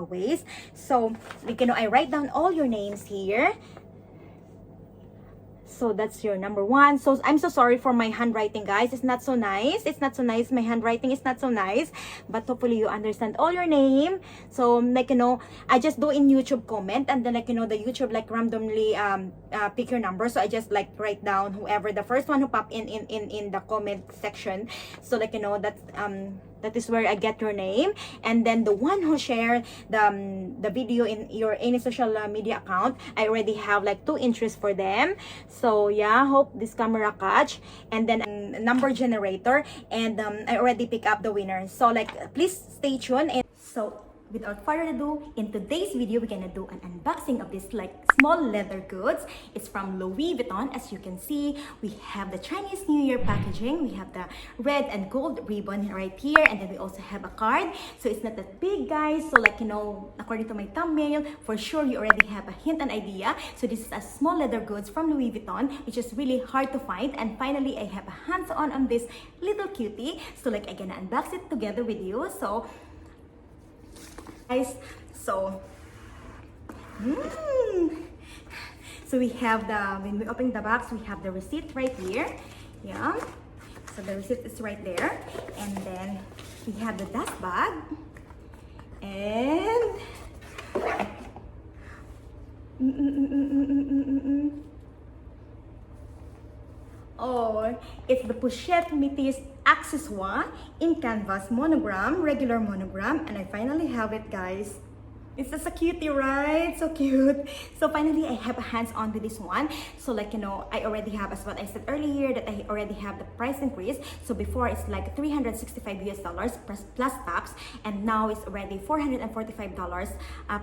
waist. So like, you know, I write down all your names here. So that's your number one. So I'm so sorry for my handwriting, guys. It's not so nice. It's not so nice. My handwriting is not so nice. But hopefully you understand all your name. So like, you know, I just do in YouTube comment, and then like, you know, the YouTube like randomly pick your number. So I just like write down whoever the first one who pop in the comment section. So like, you know, that is where I get your name, and then the one who share the video in your any social media account, I already have like 2 entries for them. So yeah, hope this camera catch, and then number generator, and I already pick up the winner. So like, please stay tuned. And so without further ado, in today's video, we're gonna do an unboxing of this like small leather goods. It's from Louis Vuitton. As you can see, we have the Chinese New Year packaging. We have the red and gold ribbon right here, and then we also have a card. So it's not that big, guys. So like, you know, according to my thumbnail, for sure you already have a hint and idea. So this is a small leather goods from Louis Vuitton, which is really hard to find. And finally, I have a hands-on on this little cutie. So like, I'm gonna unbox it together with you. So guys, so we have when we open the box, we have the receipt right here. Yeah, so the receipt is right there, and then we have the dust bag, and oh, it's the Pochette Métis accessoire in canvas monogram, regular monogram, and I finally have it, guys. It's just a cutie, right? So cute. So finally, I have a hands-on with this one. So like, you know, I already have, as what I said earlier, that I already have the price increase. So before it's like $365 US plus tax, and now it's already $445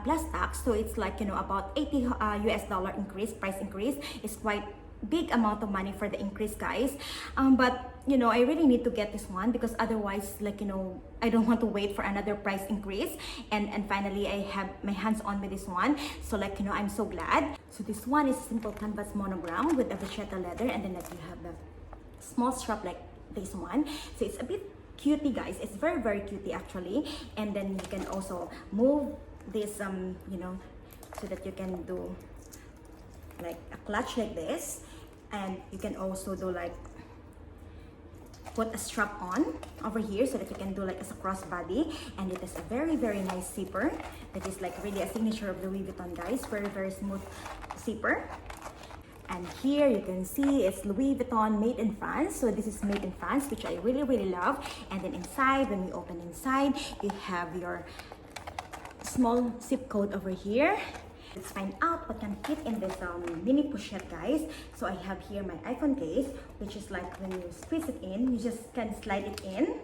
plus tax. So it's like, you know, about 80 US dollar increase, price increase. It's quite big amount of money for the increase, guys. But you know, I really need to get this one, because otherwise, like, you know, I don't want to wait for another price increase. And finally, I have my hands on with this one. So like, you know, I'm so glad. So this one is simple canvas monogram with a vachetta leather, and then like you have the small strap like this one. So it's a bit cutie, guys. It's very, very cutie actually. And then you can also move this you know, so that you can do like a clutch like this, and you can also do like put a strap on over here, so that you can do like as a crossbody. And it is a very, very nice zipper that is like really a signature of Louis Vuitton, guys. Very, very smooth zipper. And here you can see it's Louis Vuitton made in France. So this is made in France, which I really, really love. And then inside, when we open inside, you have your small zip code over here. Let's find out what can fit in this mini pochette, guys. So I have here my iPhone case, which is like when you squeeze it in, you just can slide it in.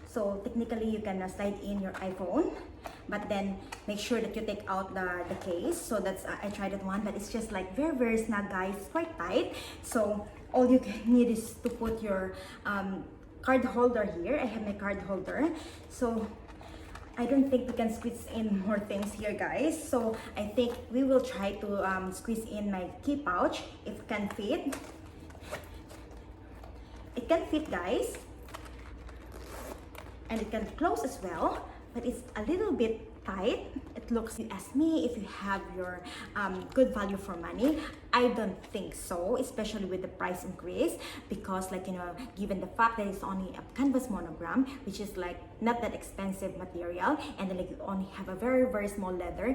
So technically you can slide in your iPhone, but then make sure that you take out the case. So that's I tried that one, but it's just like very, very snug, guys. It's quite tight. So all you need is to put your card holder here. I have my card holder. So I don't think we can squeeze in more things here, guys. So I think we will try to squeeze in my key pouch if it can fit. It can fit, guys. And it can close as well, but it's a little bit tight. It looks, you ask me if you have your good value for money. I don't think so, especially with the price increase, because like, you know, given the fact that it's only a canvas monogram, which is like not that expensive material, and then like you only have a very, very small leather,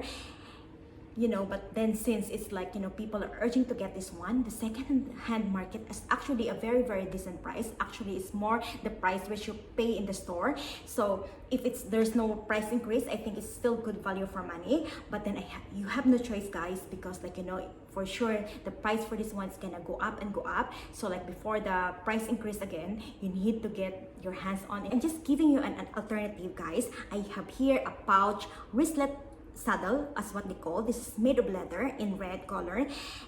you know. But then since it's like, you know, people are urging to get this one, the second-hand market is actually a very, very decent price. Actually, it's more the price which you pay in the store. So if there's no price increase, I think it's still good value for money. But then you have no choice, guys, because like, you know, for sure the price for this one is gonna go up and go up. So like before the price increase again, you need to get your hands on it. And just giving you an alternative, guys, I have here a pouch wristlet saddle, as what they call this. Is made of leather in red color,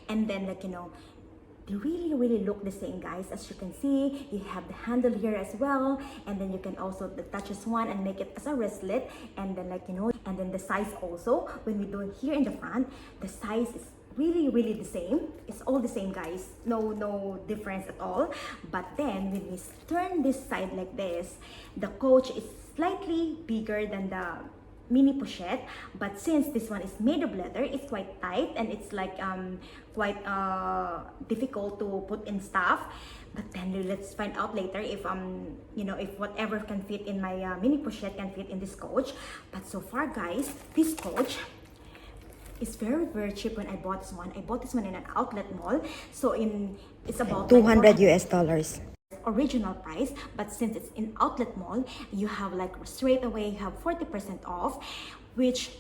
and then like, you know, they really, really look the same, guys. As you can see, you have the handle here as well, and then you can also attach this one and make it as a wristlet. And then like, you know, and then the size also, when we do it here in the front, the size is really, really the same. It's all the same, guys. No difference at all. But then when we turn this side like this, the coach is slightly bigger than the mini pochette, but since this one is made of leather, it's quite tight and it's like quite difficult to put in stuff. But then let's find out later if you know, if whatever can fit in my mini pochette can fit in this coach. But so far guys, this coach is very cheap. When I bought this one, in an outlet mall, so it's about $200 US. original price, but since it's in outlet mall, you have like straight away you have 40% off, which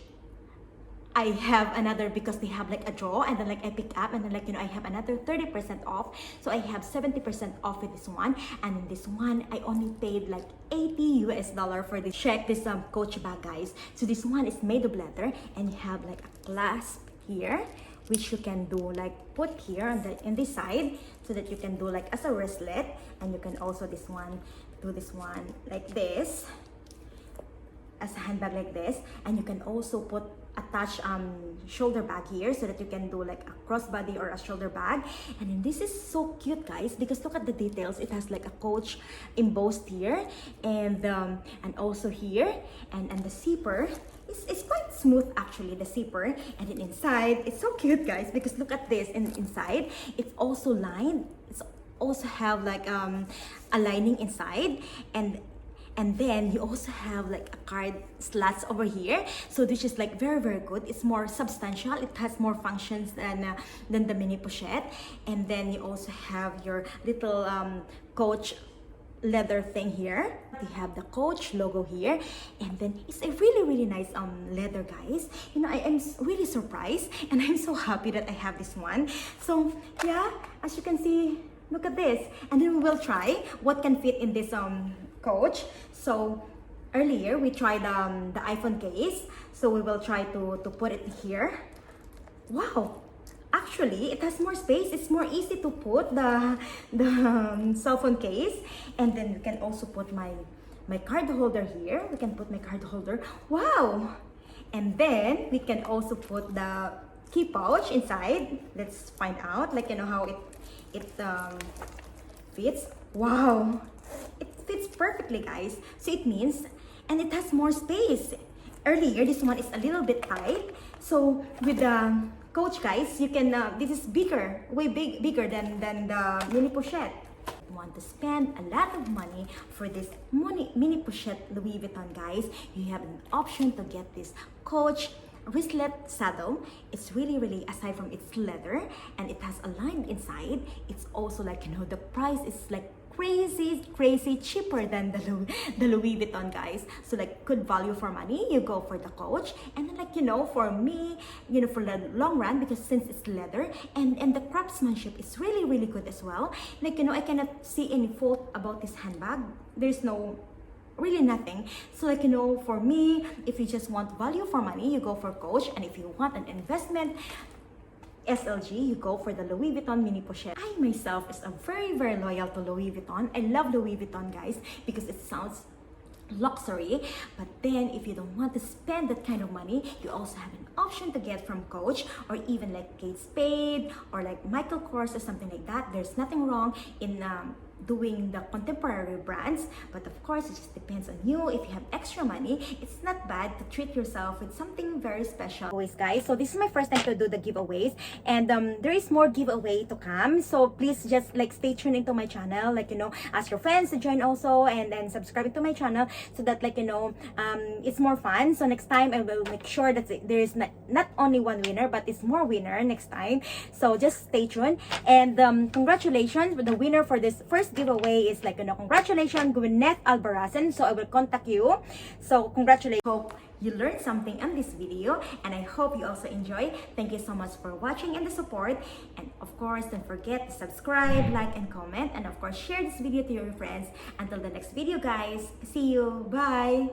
I have another, because they have like a draw, and then like I pick up, and then like, you know, I have another 30% off, so I have 70% off with this one. And in this one I only paid like $80 US for this. Check this coach bag guys. So this one is made of leather, and you have like a clasp here, which you can do like put here on the in this side, so that you can do like as a wristlet. And you can also do this one like this, as a handbag like this. And you can also attach shoulder bag here, so that you can do like a crossbody or a shoulder bag. And then this is so cute guys, because look at the details. It has like a coach embossed here, and also here, and the zipper it's quite smooth actually, the zipper. And then inside it's so cute guys, because look at this, and inside it's also lined. It's also have like a lining inside, and then you also have like a card slots over here, so this is like very good. It's more substantial, it has more functions than the mini pochette. And then you also have your little coach leather thing here. You have the coach logo here, and then it's a really nice leather guys. You know, I am really surprised, and I'm so happy that I have this one. So yeah, as you can see, look at this. And then we will try what can fit in this coach. So earlier we tried the iPhone case, so we will try to put it here. Wow, actually it has more space. It's more easy to put the cell phone case. And then we can also put my card holder here. We can put my card holder. Wow. And then we can also put the key pouch inside. Let's find out, like, you know, how it fits. Wow, it fits perfectly guys. So it means, and it has more space. Earlier this one is a little bit tight, so with the coach guys, you can this is bigger, way bigger than the mini pochette. Want to spend a lot of money for this mini pochette Louis Vuitton guys, you have an option to get this coach wristlet saddle. It's really, aside from its leather and it has a line inside, it's also like, you know, the price is like crazy cheaper than the Louis Vuitton guys. So like good value for money, you go for the coach. And then, like, you know, for me, you know, for the long run, because since it's leather and the craftsmanship is really good as well. Like, you know, I cannot see any fault about this handbag. There's really nothing. So like, you know, for me, if you just want value for money, you go for coach. And if you want an investment SLG, you go for the Louis Vuitton mini pochette. I myself is a very loyal to Louis Vuitton. I love Louis Vuitton guys, because it sounds luxury. But then if you don't want to spend that kind of money, you also have an option to get from Coach, or even like Kate Spade or like Michael Kors or something like that. There's nothing wrong in doing the contemporary brands, but of course it just depends on you. If you have extra money, it's not bad to treat yourself with something very special. Always guys, so this is my first time to do the giveaways, and there is more giveaway to come, so please just like stay tuned into my channel, like, you know, ask your friends to join also, and then subscribe to my channel, so that, like, you know, it's more fun. So next time I will make sure that there is not only one winner, but it's more winner next time. So just stay tuned, and congratulations. The winner for this first giveaway is, like, you know, congratulations, Gwyneth Albarazan. So I will contact you. So congratulations. Hope you learned something on this video, and I hope you also enjoy. Thank you so much for watching and the support. And of course, don't forget to subscribe, like, and comment, and of course share this video to your friends. Until the next video guys, see you, bye.